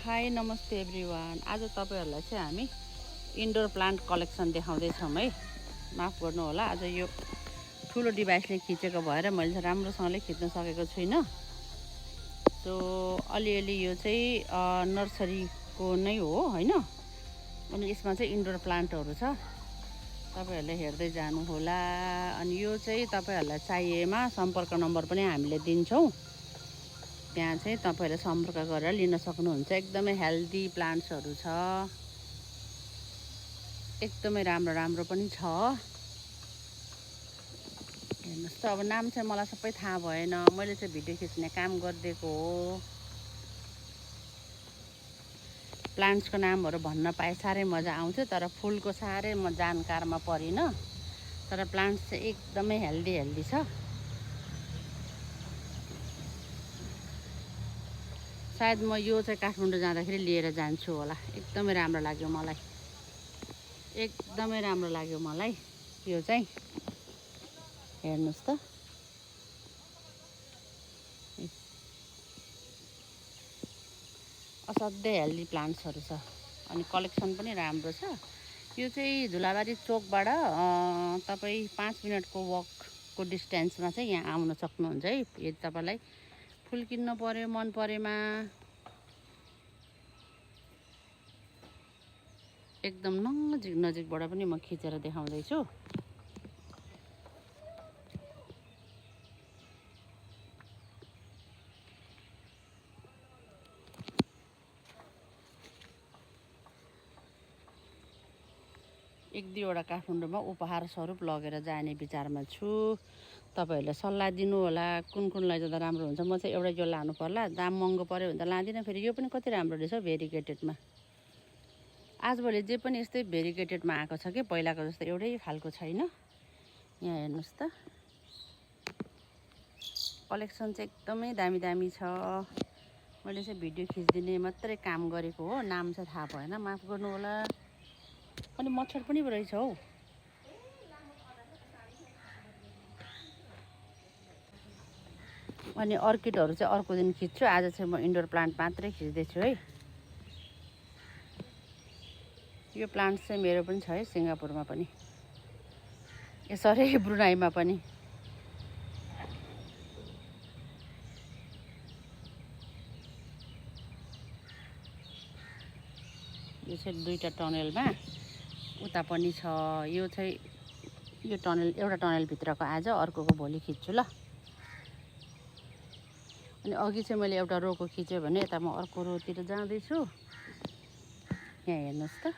High नमस्ते everyone. आज तपाईहरुलाई चाहिँ हामी इन्डोर प्लान्ट कलेक्सन देखाउँदैछौँ है। माफ गर्नु होला, आज यो ठुलो डिभाइसले खिचेको भएर मैले राम्रोसँगले खिच्न सकेको छुइनँ। सो अलिअलि यो चाहिँ नर्सरीको नै हो हैन। अनि यसमा चाहिँ इन्डोर प्लान्टहरु छ, तपाईहरुले हेर्दै जानु होला। अनि यो चाहिँ तपाईहरुलाई चाहिएमा सम्पर्क नम्बर पनि हामीले दिन्छौँ, त्यहाँ चाहिँ तपाईले सम्पर्क गरेर लिन सक्नुहुन्छ। एकदमै हेल्दी प्लान्ट्सहरु छ, एकदमै राम्रो राम्रो पनि छ। हेर्नुस् त, अब नाम चाहिँ मलाई सबै थाहा भएन, मैले चाहिँ भिडियो खिच्ने काम गरिदिएको हो। प्लान्ट्सको नामहरु भन्न पाए साह्रै मजा आउँथ्यो, तर फुलको साह्रै म जानकारमा परिन। तर प्लान्ट्स चाहिँ एकदमै हेल्दी हेल्दी छ। सायद म यो चाहिँ काठमाडौँ जाँदाखेरि लिएर जान्छु होला। एकदमै राम्रो लाग्यो मलाई, एकदमै राम्रो लाग्यो मलाई यो चाहिँ। हेर्नुस् त, असाध्यै हेल्दी प्लान्ट्सहरु छ। अनि कलेक्सन पनि राम्रो छ। यो चाहिँ धुलाबारी चोकबाट तपाईँ 5 मिनटको वकको डिस्टेन्समा चाहिँ यहाँ आउन सक्नुहुन्छ है। यदि तपाईलाई फुल किन्न पर्यो, मन परेमा एकदम नजिकबाट पनि म खिचेर देखाउँदैछु। एक दुईवटा काठमाडौँमा उपहार स्वरूप लगेर जाने विचारमा छु। तपाईहरुले सल्लाह दिनु होला कुन कुन लैजाँदा राम्रो हुन्छ। म चाहिँ एउटा यो लानु पर्ला, दाम महँगो पर्यो भने त लादिनँ। फेरि यो पनि कति राम्रो रहेछ भेरिगेटेडमा। आजभोलि जे पनि यस्तै भेरिगेटेडमा आएको छ कि, पहिलाको जस्तो एउटै खालको छैन। यहाँ हेर्नुस् त, कलेक्सन चाहिँ एकदमै दामी दामी छ। मैले चाहिँ भिडियो खिच्दिने मात्रै काम गरेको हो, नाम चाहिँ थाहा भएन, माफ गर्नु होला। अनि मच्छर पनि रहेछ हौ। अनि अर्किडहरु चाहिँ अर्को दिन खिच्छु, आज चाहिँ म इन्डोर प्लान्ट मात्रै खिच्दैछु है। यो प्लान्ट चाहिँ मेरो पनि छ है, सिङ्गापुरमा पनि, सरी ब्रुनाईमा पनि। यो चाहिँ दुईटा टनलमा उता पनि छ। यो चाहिँ यो टनल, एउटा टनल भित्रको आज, अर्कोको भोलि खिच्छु ल। अनि अघि चाहिँ मैले एउटा रोको खिच्यो भने यता म अर्को रोतिर जाँदैछु। यहाँ हेर्नुस् त,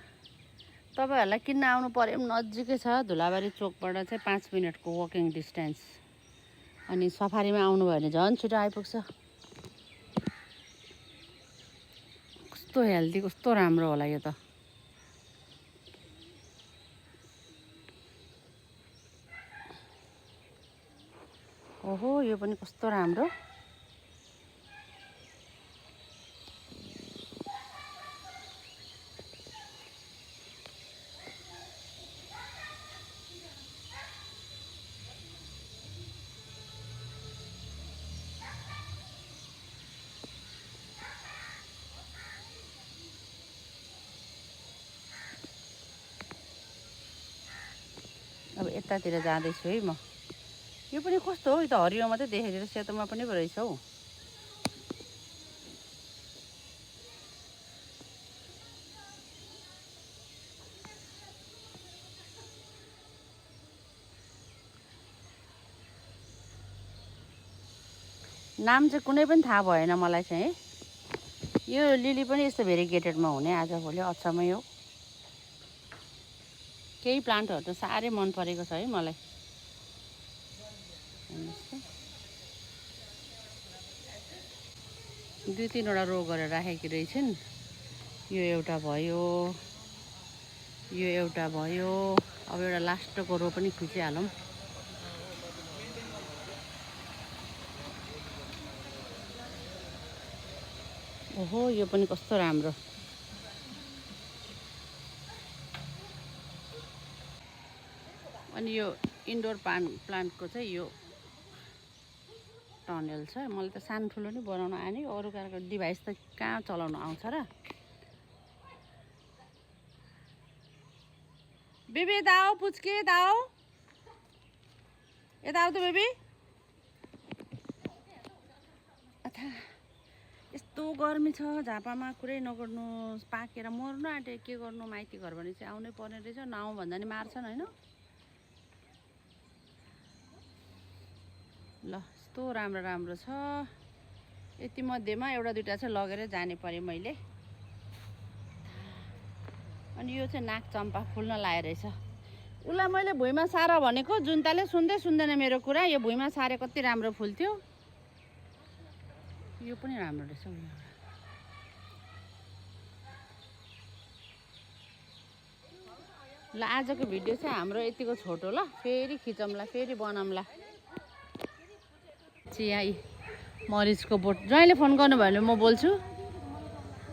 तपाईहरुलाई किन्न आउनु पर्यो पनि नजिकै छ। धुलाबारी चोकबाट चाहिँ 5 मिनटको वकिङ डिस्टेन्स। अनि सफारीमा आउनु भयो भने झन् छिटो आइपुग्छ। कस्तो हेल्दी, कस्तो राम्रो होला यो त। ओहो, यो पनि कस्तो राम्रो। अब यतातिर जाँदैछु है म। यो पनि कस्तो हो, यो त हरियो मात्रै देखेको, सेतोमा पनि रहेछ हौ। नाम चाहिँ कुनै पनि थाहा भएन मलाई चाहिँ है। यो लिली पनि यस्तो भेरिगेटेडमा हुने आजभोलि अचम्मै हो। केही प्लान्टहरु त साह्रै मन परेको छ है मलाई। दुई तीनवटा रो गरेर राखेकी रहेछन्। यो एउटा भयो, यो एउटा भयो। अब एउटा लास्टको रो पनि खिचिहालौँ। ओहो, यो पनि कस्तो राम्रो। अनि यो इन्डोर प्लान्टको चाहिँ यो टनेल छ। मलाई त सानो ठुलो नि बनाउन आने, अरूको डिभाइस त कहाँ चलाउन आउँछ र। बेबी यता आऊ, पुच्के यता आऊ, यता आऊ त बेबी। अथा यस्तो गर्मी छ झापामा, कुरै नगर्नु, पाकेर मर्नु आँटे। के गर्नु, माइती घर भने चाहिँ आउनै पर्ने रहेछ। नआउँ भन्दा नि मार्छन् होइन। ल यस्तो राम्रो राम्रो छ। यति मध्येमा एउटा दुइटा चाहिँ लगेर जाने परे मैले। अनि यो चाहिँ नाग चम्पा फुल्न लाएर रहेछ। उसलाई मैले भुइँमा सार भनेको, जुन्ताले सुन्दैन मेरो कुरा। यो भुइँमा सारे कति राम्रो फुल्थ्यो। यो पनि राम्रो रहेछ। ल आजको भिडियो चाहिँ हाम्रो यतिको छोटो। ल फेरि खिचौँला, फेरि बनाउँला। चियाई मरिचको बोट जहिले फोन गर्नुभयो भने म बोल्छु।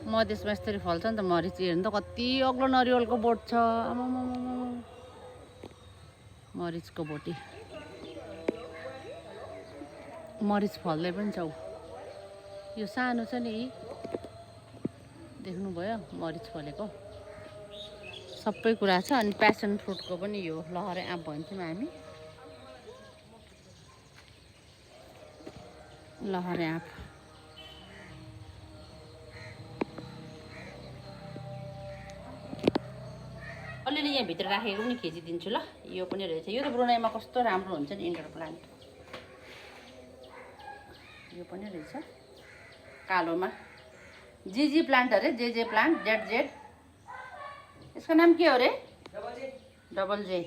मधेसमा यस्तरी फल्छ नि त मरिच। हेर्नु त कति अग्लो नरिवलको बोट छ। मरिचको बोटी मरिच फल्दै पनि छ। यो सानो छ नि, देख्नुभयो मरिच फलेको। सबै कुरा छ। अनि प्यासन फ्रुटको पनि यो लहरे आँप भन्थ्यौँ हामी। लहरे आँप अलिअलि यहाँ भित्र राखेको पनि खिचिदिन्छु। ल यो पनि रहेछ। यो त ब्रुनाईमा कस्तो राम्रो हुन्छ नि इन्डोर प्लान्ट। यो पनि रहेछ कालोमा। जी प्लान्ट अरे, जे प्लान्ट, जेड। यसको नाम के हो रे? डबल जे।